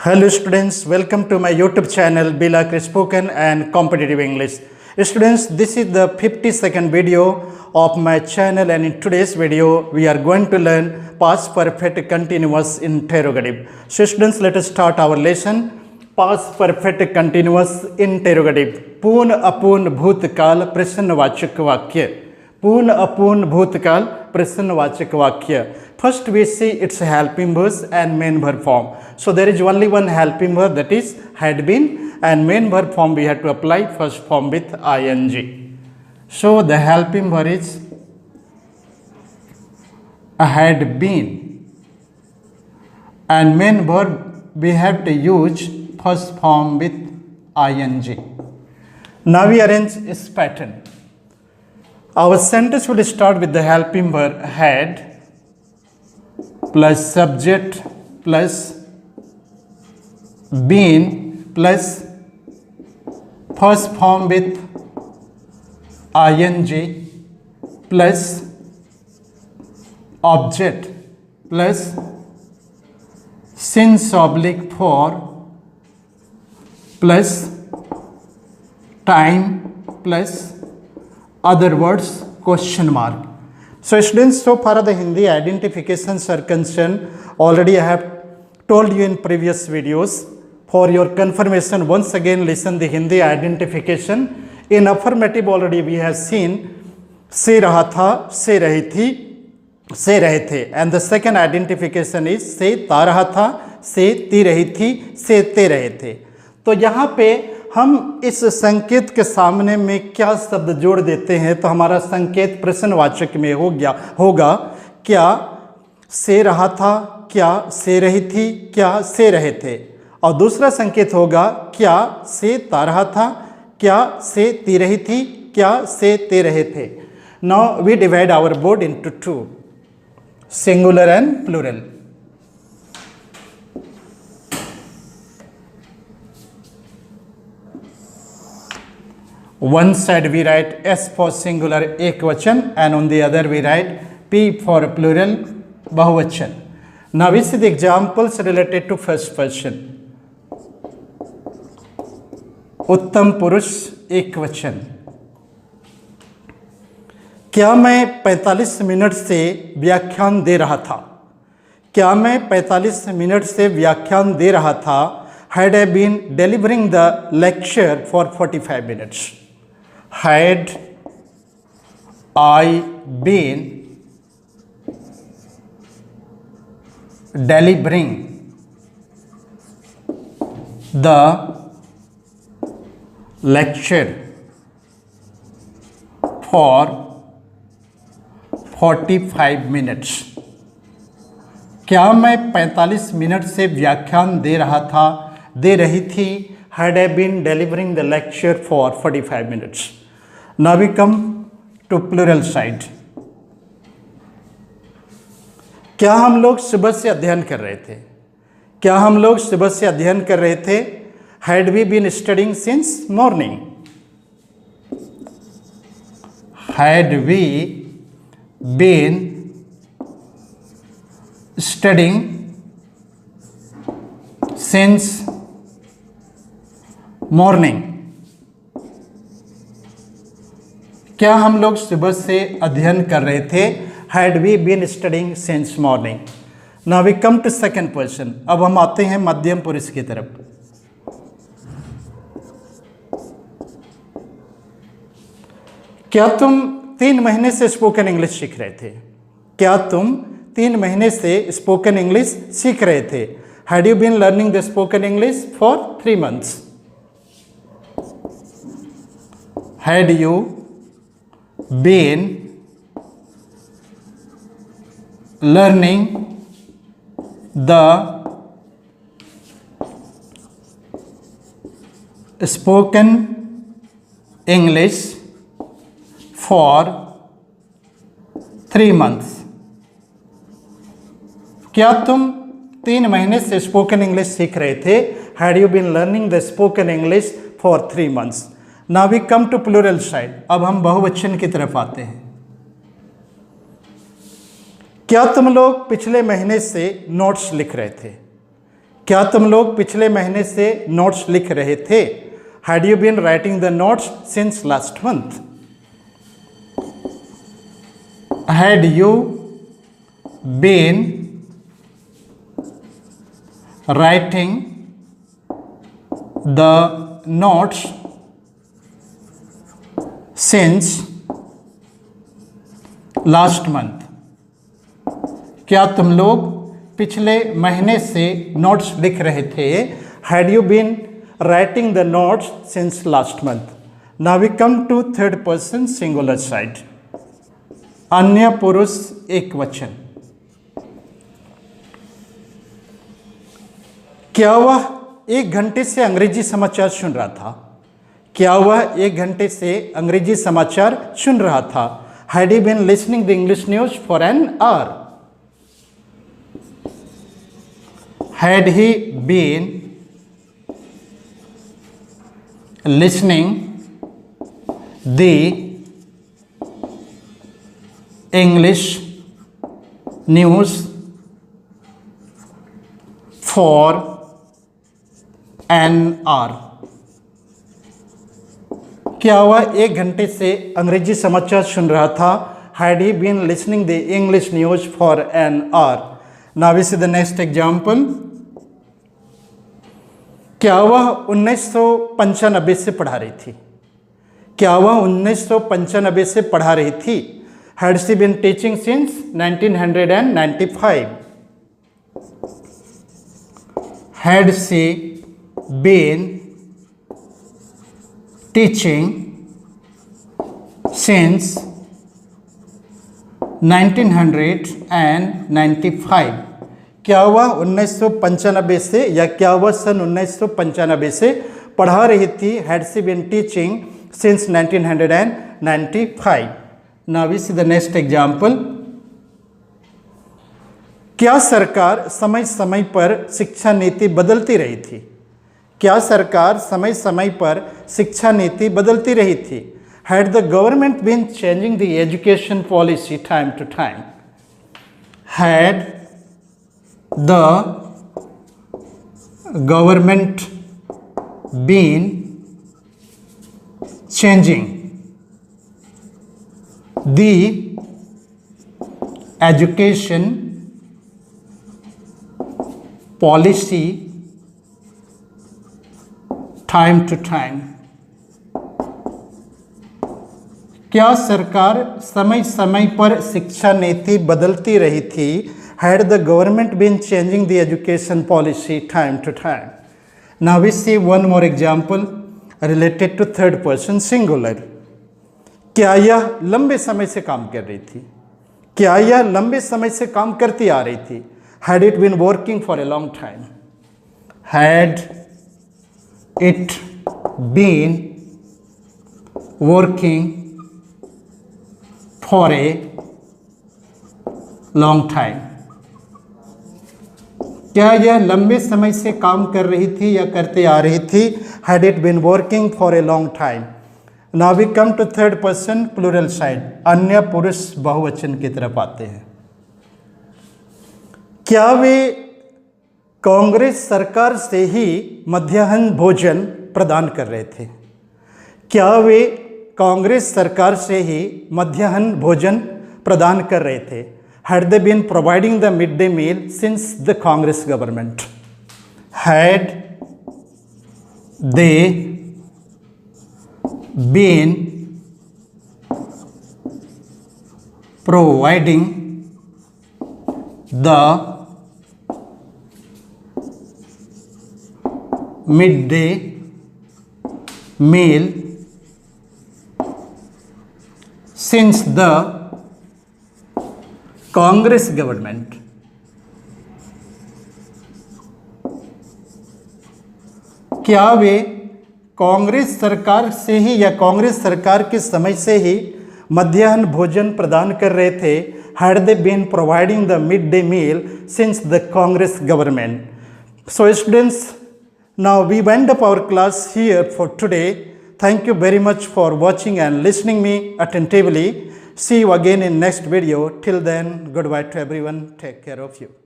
Hello students, welcome to my YouTube channel Bilak Spoken and Competitive English. Students, this is the 52nd video of my channel, and in today's video we are going to learn past perfect continuous interrogative. So students, let us start our lesson. Past perfect continuous interrogative. पूर्ण अपूर्ण भूतकाल प्रश्नवाचक वाक्य. पूर्ण अपूर्ण भूतकाल प्रश्नवाचक वाक्य. First we see its helping verb and main verb form. So there is only one helping verb, that is had been, and main verb form we have to apply first form with ing. So the helping verb is had been, and main verb we have to use first form with ing. Now we arrange this pattern. Our sentence will start with the helping verb had plus subject plus been plus first form with ing plus object plus since oblique for plus time plus other words question mark. So students, so far the Hindi identifications are concerned. Already I have told you in previous videos. For your confirmation, once again listen the Hindi identification. In affirmative already we have seen से रहा था, से रही थी, से रहे थे, and the second identification is से ता रहा था, से ती रही थी, से ते रहे थे. तो यहाँ पे हम इस संकेत के सामने में क्या शब्द जोड़ देते हैं तो हमारा संकेत प्रश्नवाचक में होगा क्या से रहा था, क्या से रही थी, क्या से रहे थे. और दूसरा संकेत होगा क्या से ता रहा था, क्या से ती रही थी, क्या से ते रहे थे. Now we divide our board into two, singular and plural. One side we write S for singular ekvachan, and on the other we write P for plural bahuvachan. Now we see the examples related to first person. उत्तम पुरुष एकवचन. क्या मैं 45 minute से व्याख्यान दे रहा था. क्या मैं 45 मिनट से व्याख्यान दे रहा था. Had I been delivering the lecture for 45 minutes. Had I been delivering the lecture for 45 minutes. क्या मैं 45 मिनट से व्याख्यान दे रहा था, दे रही थी. Had I been delivering the lecture for 45 minutes. Now we come to plural side. क्या हम लोग सुबह से अध्ययन कर रहे थे. क्या हम लोग सुबह से अध्ययन कर रहे थे. Had we been studying since morning. Had we been studying since morning. क्या हम लोग सुबह से अध्ययन कर रहे थे. Had we been studying since morning. Now we come to second person. अब हम आते हैं मध्यम पुरुष की तरफ. क्या तुम 3 महीने से स्पोकन इंग्लिश सीख रहे थे. क्या तुम 3 महीने से स्पोकन इंग्लिश सीख रहे थे. Had you been learning the spoken English for 3 months. Had you been learning the spoken English for 3 months. क्या तुम 3 महीने से स्पोकन इंग्लिश सीख रहे थे. Had you been learning the spoken English for 3 months. Now we come to plural side. अब हम बहुवचन की तरफ आते हैं. क्या तुम लोग पिछले महीने से नोट्स लिख रहे थे. क्या तुम लोग पिछले महीने से नोट्स लिख रहे थे? Had you been writing the notes since last month? Had you been writing the notes since last month? क्या तुम लोग पिछले महीने से नोट्स लिख रहे थे? Had you been writing the notes since last month? Now we come to third person singular side, अन्य पुरुष एक वचन। क्या वह 1 घंटे से अंग्रेजी समाचार सुन रहा था? क्या वह 1 घंटे से अंग्रेजी समाचार सुन रहा था? Had he been listening the English news for an hour? Had he been listening the English news for an hour? क्या वह 1 घंटे से अंग्रेजी समाचार सुन रहा था? Had he been listening the English news for an hour? Now we see the next example. क्या वह 1995 से पढ़ा रही थी? क्या वह 1995 से पढ़ा रही थी? Had she been teaching since 1995? Had she been teaching since 1995? क्या वह 1995 से या क्या वह सन 1995 से पढ़ा रही थी? Had she been teaching since 1995? Now we see the next example. क्या सरकार समय समय पर शिक्षा नीति बदलती रही थी? क्या सरकार समय समय पर शिक्षा नीति बदलती रही थी? Had the government been changing the education policy time to time? Had the government been changing the education policy time to time? क्या सरकार समय समय पर शिक्षा नीति बदलती रही थी? Had the government been changing the education policy time to time? Now we see one more example related to third person singular. क्या यह लंबे समय से काम कर रही थी? क्या यह लंबे समय से काम करती आ रही थी? Had it been working for a long time? Had it been working for a long time? क्या यह लंबे समय से काम कर रही थी या करते आ रही थी? Had it been working for a long time? Now we come to third person plural side, अन्य पुरुष बहुवचन की तरफ आते हैं। क्या वे कांग्रेस सरकार से ही मध्याह्न भोजन प्रदान कर रहे थे? क्या वे कांग्रेस सरकार से ही मध्याह्न भोजन प्रदान कर रहे थे? Had they been providing the midday meal since the Congress government? Had they been providing the midday meal since the Congress government? क्या वे कांग्रेस सरकार से ही या कांग्रेस सरकार के समय से ही मध्याह्न भोजन प्रदान कर रहे थे? Had they been providing the midday meal since the Congress government? So students, now we wind up our class here for today. Thank you very much for watching and listening me attentively. See you again in next video. Till then, goodbye to everyone. Take care of you.